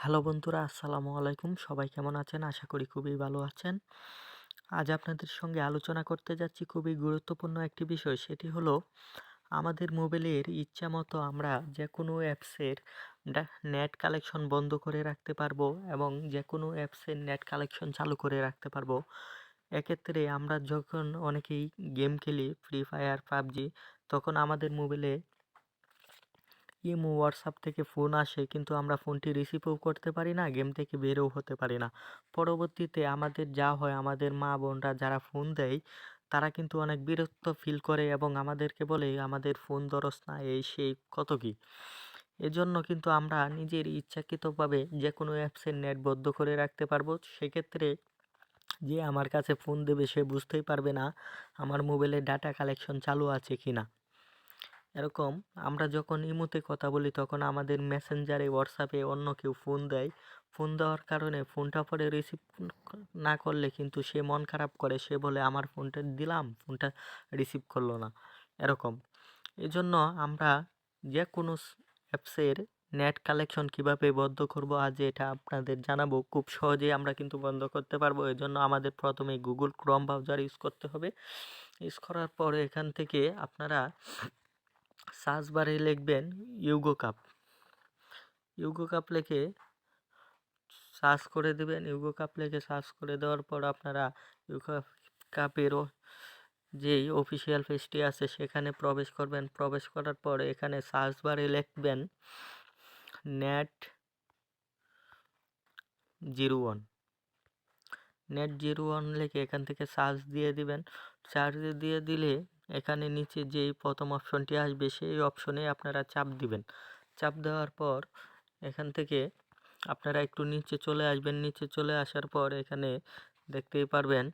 Hello বন্ধুরা, আসসালামু আলাইকুম। সবাই কেমন আছেন? আশা করি খুবই ভালো আছেন। আজ আপনাদের সঙ্গে আলোচনা করতে যাচ্ছি খুবই গুরুত্বপূর্ণ একটি বিষয়। সেটি হলো আমাদের মোবাইলের ইচ্ছামতো আমরা যেকোনো অ্যাপসের ডা নেট কালেকশন বন্ধ করে রাখতে পারবো এবং যেকোনো অ্যাপসের নেট কালেকশন চালু করে রাখতে পারবো। এক্ষেত্রে আমরা যখন অনেকেই গেম খেলি, ফ্রি ফায়ার, পাবজি, তখন আমাদের মোবাইলে ইমো, হোয়াটসঅ্যাপ থেকে ফোন আসে কিন্তু আমরা ফোনটি রিসিভও করতে পারি না, গেম থেকে বেরও হতে পারি না। পরবর্তীতে আমাদের যা হয়, আমাদের মা বোনরা যারা ফোন দেয় তারা কিন্তু অনেক বিরক্ত ফিল করে এবং আমাদেরকে বলে আমাদের ফোন ধরস না, এই সেই কত কি। এজন্য কিন্তু আমরা নিজের ইচ্ছাকৃতভাবে যে কোনো অ্যাপসের নেট বন্ধ করে রাখতে পারবো। সেক্ষেত্রে যে আমার কাছে ফোন দেবে সে বুঝতেই পারবে না আমার মোবাইলে ডাটা কালেকশন চালু আছে কিনা। এরকম আমরা যখন ইমোতে কথা বলি তখন আমাদের মেসেঞ্জারে, হোয়াটসঅ্যাপে অন্য কেউ ফোন দেয়। ফোন দেওয়ার কারণে ফোনটা পরে রিসিভ না করলে কিন্তু সে মন খারাপ করে। সে বলে আমার ফোনটা দিলাম, ফোনটা রিসিভ করলো না। এরকম এজন্য আমরা যে কোনো অ্যাপসের নেট কালেকশন কিভাবে বন্ধ করব আজ এটা আপনাদের জানাবো। খুব সহজেই আমরা কিন্তু বন্ধ করতে পারবো। এজন্য আমাদের প্রথমে গুগল ক্রোম ব্রাউজার ইউজ করতে হবে। ইউজ করার পরে এখান থেকে আপনারা সার্চ বারে লিখবেন ইউগো কাপ। ইউগো কাপ লিখে সার্চ করে দেবেন। ইউগো কাপ লিখে সার্চ করে দেওয়ার পর আপনারা ইউগো কাপেরও যেই অফিসিয়াল পেজটি আছে সেখানে প্রবেশ করবেন। প্রবেশ করার পর এখানে সার্চ বারে লিখবেন net01। net01 লিখে এখান থেকে সার্চ দিয়ে দিবেন। সার্চ দিয়ে দিলে এখানে নিচে যেই প্রথম অপশনটি আসবে সেই অপশনে আপনারা চাপ দিবেন। চাপ দেওয়ার পর এখান থেকে আপনারা একটু নিচে চলে আসবেন। নিচে চলে আসার পর এখানে দেখতেই পারবেন,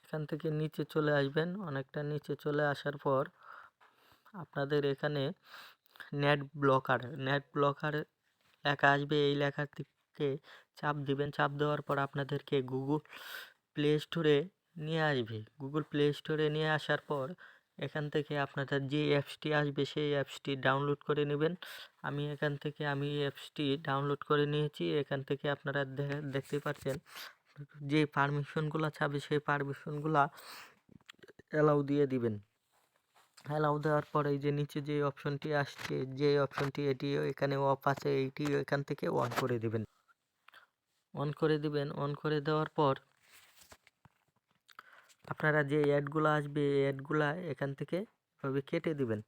এখান থেকে নিচে চলে আসবেন। অনেকটা নিচে চলে আসার পর আপনাদের এখানে নেট ব্লকার লেখা আসবে। এই লেখার থেকে চাপ দিবেন। চাপ দেওয়ার পর আপনাদেরকে গুগল প্লে স্টোরে নিয়ে আসবে। গুগল প্লে স্টোরে নিয়ে আসার পর এখান থেকে আপনাদের যে অ্যাপসটি আসবে সেই অ্যাপসটি ডাউনলোড করে নেবেন। আমি অ্যাপসটি ডাউনলোড করে নিয়েছি। এখান থেকে আপনারা দেখতে পাচ্ছেন যে পারমিশনগুলো চাবে সেই পারমিশনগুলা অ্যালাউ দিয়ে দিবেন। অ্যালাউ দেওয়ার পরে এই যে নিচে যে অপশনটি আসছে, যে অপশনটি এটিও এখানে অফ আছে, এইটিও এখান থেকে অন করে দিবেন। অন করে দিবেন। অন করে দেওয়ার পর আপনারা যে অ্যাডগুলো আসবে এই অ্যাডগুলা এখান থেকে এভাবে কেটে দিবেন।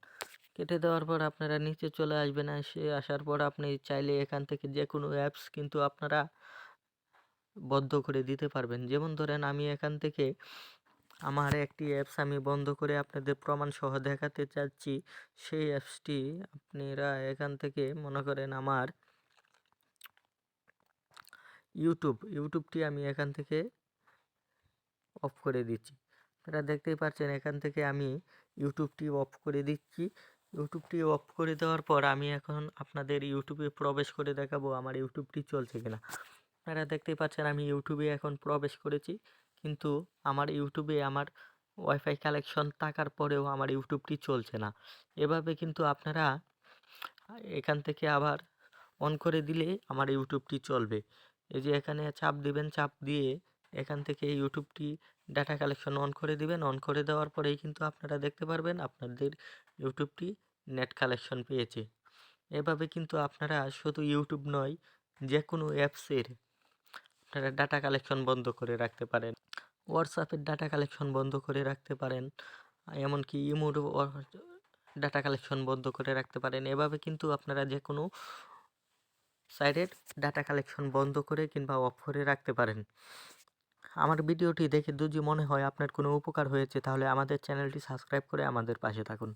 কেটে দেওয়ার পর আপনারা নিচে চলে আসবেন। আসার পর আপনি চাইলে এখান থেকে যে কোনো অ্যাপস কিন্তু আপনারা বন্ধ করে দিতে পারবেন। যেমন ধরেন আমি এখান থেকে আমার একটি অ্যাপস আমি বন্ধ করে আপনাদের প্রমাণ সহ দেখাতে চাচ্ছি। সেই অ্যাপসটি আপনারা এখান থেকে মনে করেন আমার ইউটিউবটি আমি এখান থেকে অফ করে দিচ্ছি। আপনারা দেখতেই পাচ্ছেন এখান থেকে আমি ইউটিউবটি অফ করে দিচ্ছি। ইউটিউবটি অফ করে দেওয়ার পর আমি এখন আপনাদের ইউটিউবে প্রবেশ করে দেখাবো আমার ইউটিউবটি চলছে কিনা। আপনারা দেখতেই পাচ্ছেন আমি ইউটিউবে এখন প্রবেশ করেছি, কিন্তু আমার ইউটিউবে আমার ওয়াইফাই কানেকশন থাকার পরেও আমার ইউটিউবটি চলছে না। এভাবে কিন্তু আপনারা এখান থেকে আবার অন করে দিলে আমার ইউটিউবটি চলবে। এই যে এখানে চাপ দিবেন। চাপ দিয়ে এখান থেকে ইউটিউবটি ডাটা কালেকশন অন করে দিবেন। অন করে দেওয়ার পরেই কিন্তু আপনারা দেখতে পারবেন আপনাদের ইউটিউবটি নেট কালেকশন পেয়েছে। এভাবে কিন্তু আপনারা শুধু ইউটিউব নয়, যে কোনো অ্যাপসের আপনারা ডাটা কালেকশন বন্ধ করে রাখতে পারেন। হোয়াটসঅ্যাপের ডাটা কালেকশন বন্ধ করে রাখতে পারেন। এমনকি ইমোর ডাটা কালেকশন বন্ধ করে রাখতে পারেন। এভাবে কিন্তু আপনারা যে কোনো সাইটের ডাটা কালেকশন বন্ধ করে কিংবা অফ করে রাখতে পারেন। আমার ভিডিওটি দেখে যদি মনে হয় আপনার কোনো উপকার হয়েছে তাহলে আমাদের চ্যানেলটি সাবস্ক্রাইব করে আমাদের পাশে থাকুন।